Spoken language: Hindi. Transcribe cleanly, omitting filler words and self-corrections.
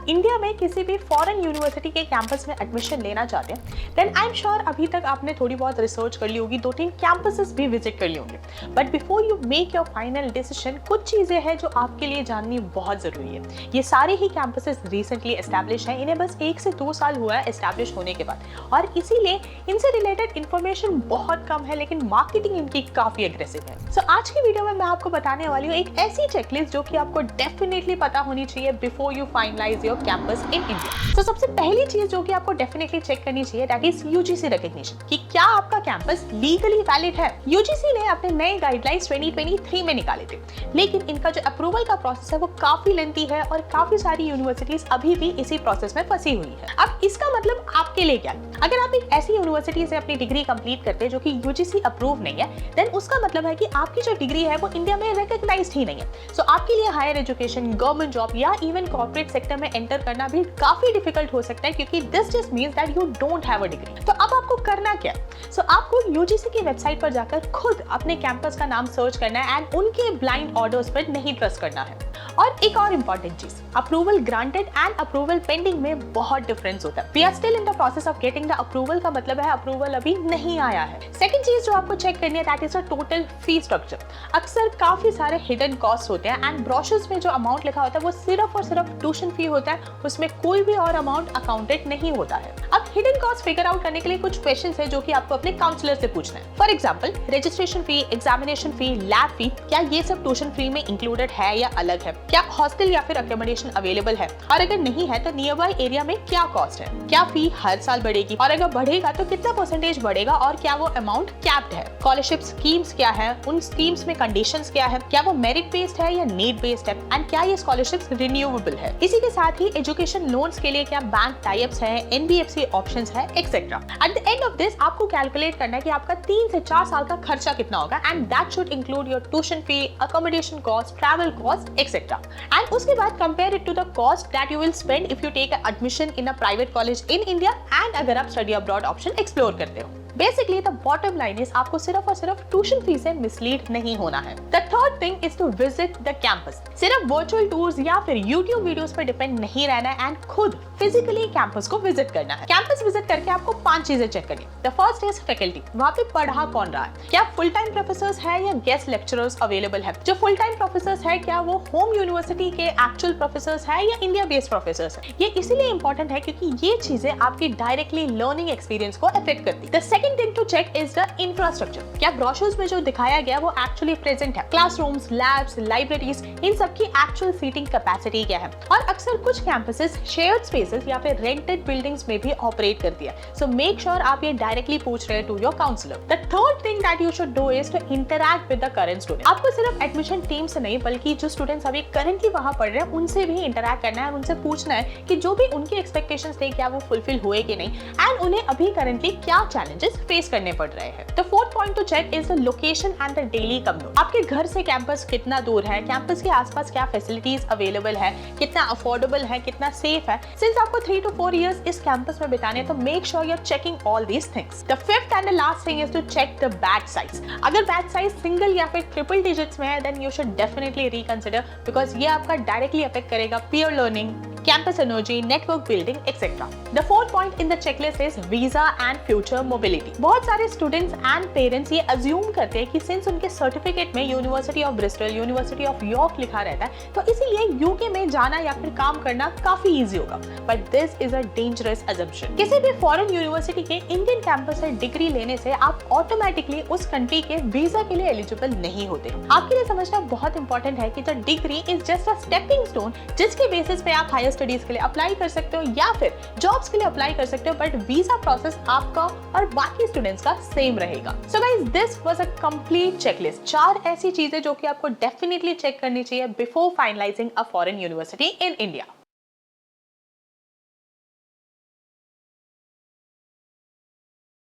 आप इंडिया में किसी भी फॉरेन यूनिवर्सिटी के कैंपस में एडमिशन लेना चाहते हैं देन आई एम श्योर अभी तक आपने थोड़ी बहुत रिसर्च कर ली होगी, 2-3 कैंपसेस भी विजिट कर लिए होंगे। But before you make your final decision कुछ चीजें हैं जो आपके लिए जाननी बहुत जरूरी है। ये सारे ही कैंपसेस रिसेंटली एस्टैब्लिश हैं, इन्हें बस 1 से 2 साल हुआ है एस्टैब्लिश होने के बाद, और इसीलिए इनसे रिलेटेड इंफॉर्मेशन बहुत कम है, लेकिन मार्केटिंग इनकी काफी एग्रेसिव है। सो आज की वीडियो में मैं आपको बताने वाली हूँ एक ऐसी चेकलिस्ट जो कि आपको डेफिनेटली पता होनी चाहिए before you finalise your campus in India. तो सबसे पहली चीज जो कि आपको डेफिनेटली चेक करनी चाहिए दैट इज यूजीसी रिकॉग्निशन, कि क्या आपका कैंपस लीगली वैलिड है। यूजीसी ने अपने नए गाइडलाइंस 2023 में निकाले थे, लेकिन इनका जो अप्रूवल का प्रोसेस है वो काफी लेंथी है और काफी सारी यूनिवर्सिटीज अभी भी इसी प्रोसेस में फंसी हुई है। अब इसका मतलब आपके लिए क्या है? अगर आप एक ऐसी यूनिवर्सिटी से अपनी डिग्री कंप्लीट करते हैं जो कि यूजीसी अप्रूव नहीं है, देन उसका मतलब है कि आपकी जो डिग्री है वो इंडिया में रिकॉग्नाइज्ड ही नहीं है। सो आपके लिए हायर एजुकेशन, गवर्नमेंट जॉब या इवन कॉर्पोरेट सेक्टर में एंटर करना भी काफी डिफिकल्ट हो सकता है, क्योंकि this just means that you don't have a degree. तो अब आपको करना क्या है? सो आपको यूजीसी की वेबसाइट पर जाकर खुद अपने कैंपस का नाम सर्च करना है एंड उनके ब्लाइंड ऑर्डर्स पर नहीं ट्रस्ट करना है। और एक और इंपॉर्टेंट चीज, approval granted and approval pending में बहुत डिफरेंस होता है। We are still in the process of getting the approval, का मतलब है अप्रूवल अभी नहीं आया है। सेकंड चीज जो आपको चेक करनी है that is the total fee structure. अक्सर काफी सारे हिडन कॉस्ट होते हैं एंड ब्रोशर्स में जो अमाउंट लिखा होता है वो सिर्फ और सिर्फ ट्यूशन फी होता है, उसमें कोई भी और अमाउंट अकाउंटेड नहीं होता है। अब हिडन कॉस्ट फिगर आउट करने के लिए कुछ क्वेश्चंस है जो कि आपको अपने काउंसलर से पूछना है। For example, registration fee, examination fee, lab fee, क्या ये सब ट्यूशन फी में इंक्लूडेड है या अलग है? क्या हॉस्टल या फिर अकोमोडेशन अवेलेबल है? और अगर नहीं है तो नियर बाय एरिया में क्या कॉस्ट है? क्या फी हर साल बढ़ेगी, और अगर बढ़ेगा तो कितना परसेंटेज बढ़ेगा, और क्या वो अमाउंट कैप्ड है? स्कॉलरशिप स्कीम्स क्या है, उन स्कीम्स में कंडीशंस क्या है, क्या वो मेरिट बेस्ड है या नीड बेस्ड है, एंड क्या ये स्कॉलरशिप्स रिन्यूएबल है? इसी के साथ ही एजुकेशन लोन्स के लिए क्या बैंक टाइप्स है, एनबीएफसी ऑप्शंस है, etcetera. At the end of this आपको कैलकुलेट करना है कि आपका 3 से 4 साल का खर्चा कितना होगा, and that should include your tuition fee, accommodation cost, travel cost, etcetera. And उसके बाद compare it to the cost that you will spend if you take admission in a private college in India and अगर आप स्टडी अब्रॉड ऑप्शन एक्सप्लोर करते हो। Basically the bottom line is आपको सिर्फ और सिर्फ ट्यूशन फी से मिसलीड नहीं होना है। The third thing is to visit the campus. सिर्फ वर्चुअल टूर्स या फिर यूट्यूब वीडियोस पर डिपेंड नहीं रहना है एंड खुद फिजिकली कैंपस को विजिट करना है। कैंपस विजिट करके आपको 5 चीजें चेक करनी है। द फर्स्ट इज फैकल्टी, वहाँ पे पढ़ा कौन रहा है, क्या फुल टाइम प्रोफेसर्स है या गेस्ट लेक्चरर्स अवेलेबल है? जो फुल टाइम प्रोफेसर्स है क्या वो होम यूनिवर्सिटी के एक्चुअल प्रोफेसर्स है या इंडिया बेस्ड प्रोफेसर्स है? ये इसीलिए इंपॉर्टेंट है क्योंकि ये चीजें आपकी डायरेक्टली लर्निंग एक्सपीरियंस को अफेक्ट करती है। The second thing to check is the infrastructure, क्या ब्रोशर्स में जो दिखाया गया वो एक्चुअली प्रेजेंट है? क्लासरूम्स, लैब्स, लाइब्रेरीज, इन सब की एक्चुअल सीटिंग कैपेसिटी क्या है? और अक्सर कुछ कैंपसेस शेयर्ड स्पेसेस या फिर रेंटेड बिल्डिंग्स में भी ऑपरेट करती है। सो मेक श्योर आप ये डायरेक्टली पूछ रहे हैं to your counsellor. The third thing that you should do is to interact with the current student. आपको सिर्फ एडमिशन टीम से नहीं बल्कि जो स्टूडेंट्स अभी करंटली वहां पढ़ रहे हैं उनसे भी इंटरैक्ट करना है और उनसे पूछना है कि जो भी उनके एक्सपेक्टेशंस थे क्या वो फुलफिल हुए कि नहीं, एंड उन्हें अभी करंटली क्या चैलेंजेस फेस करने पड़ रहे हैं। The fourth point to check is the location and the daily commute. आपके घर से कैंपस कितना दूर है, कैंपस के आसपास क्या फैसिलिटीज अवेलेबल है, कितना अफोर्डेबल है, कितना सेफ है। सिंस आपको 3 to 4 इयर्स इस कैंपस में बिताने तो make sure you are checking all these things. The fifth and the last thing is to check the batch size. अगर बैच साइज सिंगल या फिर ट्रिपल डिजिट्स में है then you should definitely reconsider, because ये आपका डायरेक्टली अफेक्ट करेगा peer learning, campus energy, network building, etc. The fourth point in the checklist is visa and future mobility. बहुत सारे students and parents ये assume करते हैं कि since उनके certificate में University of Bristol, University of York लिखा रहता है तो इसीलिए UK में जाना या फिर काम करना काफी easy होगा। But this is a dangerous assumption. किसी भी foreign university के Indian campus से डिग्री लेने से आप automatically उस country के visa के लिए eligible नहीं होते। आपके लिए समझना बहुत important है कि जो degree is just a stepping stone जिसके बेसिस पे आप हायर स्टडीज के लिए अप्लाई कर सकते हो या फिर जॉब्स के लिए अप्लाई कर सकते हो, बट वीजा प्रोसेस आपका और बाकी स्टूडेंट्स का सेम रहेगा। So guys, this was a complete checklist. 4 ऐसी चीजें जो कि आपको डेफिनेटली चेक करनी चाहिए before finalising a foreign university in India.